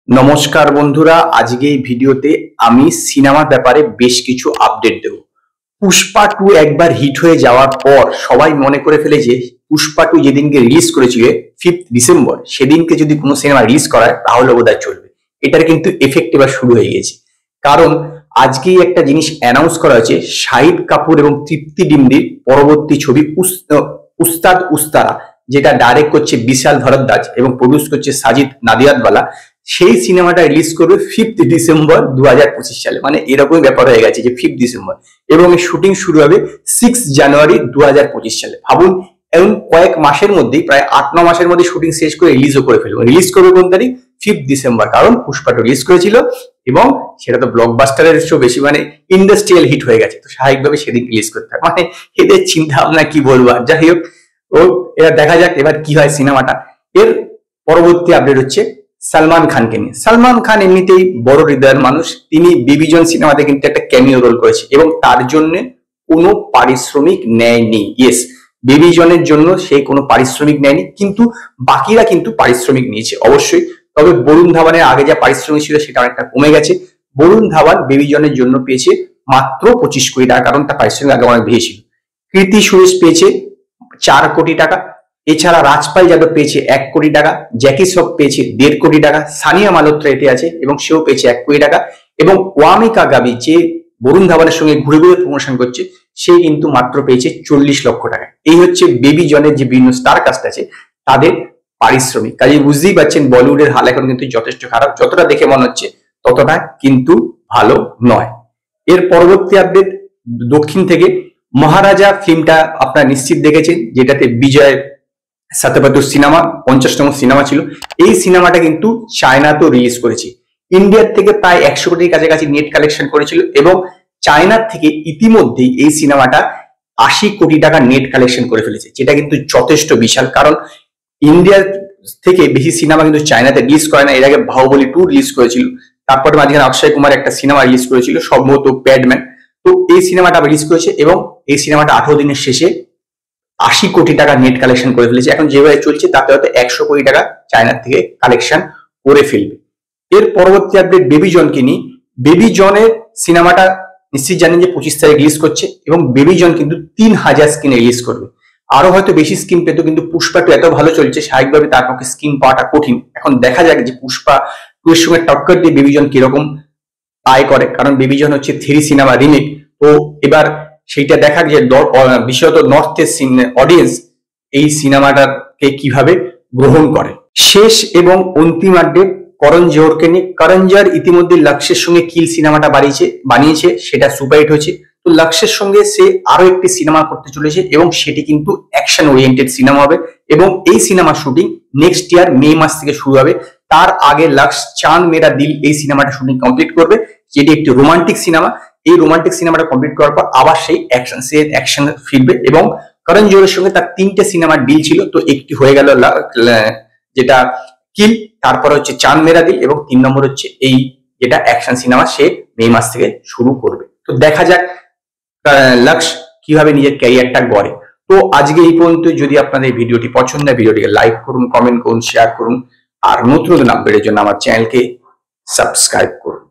নমস্কার বন্ধুরা, আজকে এই ভিডিওতে আমি সিনেমার ব্যাপারে বেশ কিছু আপডেট দেব। পুষ্পা 2 একবার হিট হয়ে যাওয়ার পর সবাই মনে করে ফেলে যে পুষ্পা 2 যেদিনকে রিলিজ করেছিল 5 ডিসেম্বর, সেদিনকে যদি কোনো সিনেমা রিলিজ করায় তাহলে বোধহয় চলবে। এটার কিন্তু এফেক্ট এবার শুরু হয়ে গেছে, কারণ আজকেই একটা জিনিস অ্যানাউন্স করা হয়েছে। শাহিদ কাপুর এবং তৃপ্তি ডিমরির পরবর্তী ছবি উস্তাদ উস্তারা, যেটা ডাইরেক্ট করছে বিশাল ভরদ্বাজ এবং প্রডিউস করছে সাজিদ নাদিয়াদওয়ালা, সেই সিনেমাটা রিলিজ করবে 5 ডিসেম্বর 2025 সালে। মানে এরকমই ব্যাপার হয়ে গেছে যে 5 ডিসেম্বর, এবং এই শুটিং শুরু হবে 6 জানুয়ারি 2025 সালে। ভাবুন, এবং কয়েক মাসের মধ্যেই, প্রায় 8-9 মাসের মধ্যে শুটিং শেষ করে রিলিজও করে ফেলবো। রিলিজ করবে কোন তারিখ? 5 ডিসেম্বর, কারণ পুষ্পাটা রিলিজ করেছিল এবং সেটা তো ব্লকবাস্টারের চেয়েও বেশি, মানে ইন্ডাস্ট্রিয়াল হিট হয়ে গেছে, তো স্বাভাবিকভাবে সেদিন রিলিজ করতে হবে। মানে এদের চিন্তা ভাবনা কি বলবো। যাই হোক, এবার দেখা যাক এবার কি হয় সিনেমাটা। এর পরবর্তী আপডেট হচ্ছে সালমান খানকে নিয়ে। সালমান খান এমনিতেই বড় হৃদয়ের মানুষ, তিনি বেবি জন সিনেমাতে কিন্তু একটা ক্যামিও রোল করেছে এবং তার জন্য কোনো পারিশ্রমিক নেয়নি। ইয়েস, বেবি জনের জন্য সে কোনো পারিশ্রমিক নেয়নি, কিন্তু বাকিরা কিন্তু পারিশ্রমিক নিয়েছে অবশ্যই। তবে বরুণ ধাওয়ানের আগে যা পারিশ্রমিক ছিল সেটা অনেকটা কমে গেছে। বরুণ ধাওয়ান বেবি জনের জন্য পেয়েছে মাত্র 25 কোটি টাকা, কারণ তার পারিশ্রমিক আগে অনেক বেশি ছিল। কৃতি সুরেশ পেয়েছে 4 কোটি টাকা, এছাড়া রাজপাল যাদব পেয়েছে 1 কোটি টাকা, জ্যাকি শ্রফ পেয়েছে 1.5 কোটি টাকা, সানিয়া মালহোত্রা এতে আছে এবং সেও পেয়েছে 1 কোটি টাকা, এবং ওয়ামিকা গাবি, যে বরুণ ধাওয়ানের সঙ্গে ঘুরে ঘুরে প্রমোশন করছে, সে কিন্তু মাত্র পেয়েছে 40 লক্ষ টাকা। এই হচ্ছে বেবি জনের যে বিভিন্ন স্টার কাস্ট আছে তাদের পারিশ্রমিক। কাজে বুঝতেই পারছেন বলিউডের হাল এখন কিন্তু যথেষ্ট খারাপ, যতটা দেখে মনে হচ্ছে ততটা কিন্তু ভালো নয়। এর পরবর্তী আপডেট দক্ষিণ থেকে, মহারাজা ফিল্মটা আপনারা নিশ্চিত দেখেছেন, যেটাতে বিজয় সাতপাতুর সিনেমা 50তম সিনেমা ছিল। এই সিনেমাটা কিন্তু চায়নাতেও রিলিজ করেছে। ইন্ডিয়ার থেকে প্রায় 100 কোটির কাছাকাছি নেট কালেকশন করেছিল এবং চায়নার থেকে ইতিমধ্যেই এই সিনেমাটা 80 কোটি টাকা নেট কালেকশন করে ফেলেছে, যেটা কিন্তু যথেষ্ট বিশাল। কারণ ইন্ডিয়ার থেকে বেশি সিনেমা কিন্তু চায়নাতে রিলিজ করে না। এর আগে বাহুবলী 2 রিলিজ করেছিল, তারপরে মাঝখানে অক্ষয় কুমার একটা সিনেমা রিলিজ করেছিল, সম্ভবত প্যাডম্যান। তো এই সিনেমাটা রিলিজ করেছে এবং এই সিনেমাটা 18 দিনের শেষে 80 কোটি টাকা নেট কালেকশন করে ফেলেছে। এখন যেভাবে চলছে তাতে হয়তো 100 কোটি টাকা চায়নার থেকে কালেকশন করে ফেলবে। এর পরবর্তী আপডেট বেবি জনকে নিয়ে। বেবি জনের সিনেমাটা নিশ্চিত জানেন যে 25 তারিখ রিলিজ করছে এবং বেবি জন কিন্তু 3000 স্ক্রিনে রিলিজ করবে। আরো হয়তো বেশি স্ক্রিন পেত, কিন্তু পুষ্পা 2 এত ভালো চলছে, স্বাভাবিকভাবে তার পক্ষে স্ক্রিন পাওয়াটা কঠিন। এখন দেখা যাক যে পুষ্পা 2 এর সঙ্গে টক্কর দিয়ে বেবি জন কিরকম আয় করে, কারণ বেবি জন হচ্ছে 3 সিনেমা রিমেক। তো এবার সেইটা দেখা যে বিশেষত নর্থ ইস্ট অডিয়েন্স এই সিনেমাটাকে কিভাবে গ্রহণ করে। শেষ এবং অন্তিম আপডেট করণ জোহরকে নিয়ে। করণ জোহর ইতিমধ্যে লক্ষ্যের সঙ্গে কিল সিনেমাটা বানিয়েছে, সেটা সুপারহিট হয়েছে। তো লক্ষ্যের সঙ্গে সে আরো একটি সিনেমা করতে চলেছে এবং সেটি কিন্তু অ্যাকশন ওরিয়েন্টেড সিনেমা হবে এবং এই সিনেমার শুটিং নেক্সট ইয়ার মে মাস থেকে শুরু হবে। তার আগে লক্ষ্য চাঁদ মেরা দিল এই সিনেমাটা শুটিং কমপ্লিট করবে, যেটি একটি রোমান্টিক সিনেমা। এই রোমান্টিক সিনেমাটা কমপ্লিট করার পর আবার সেই অ্যাকশন ফিরবে এবং করণ জোহরের সঙ্গে তার 3টে সিনেমার ডিল ছিল। তো একটি হয়ে গেল যেটা কিল, তারপর হচ্ছে চাঁদ মেরা দিল এবং 3 নম্বর হচ্ছে এই যেটা অ্যাকশন সিনেমা, সে মে মাস থেকে শুরু করবে। তো দেখা যাক লক্ষ্য কিভাবে নিজের ক্যারিয়ারটা গড়ে। তো আজকে এই পর্যন্ত। যদি আপনাদের ভিডিওটি পছন্দ হয় ভিডিওটিকে লাইক করুন, কমেন্ট করুন, শেয়ার করুন, আর নতুন আপডেটের জন্য আমার চ্যানেলকে সাবস্ক্রাইব করুন।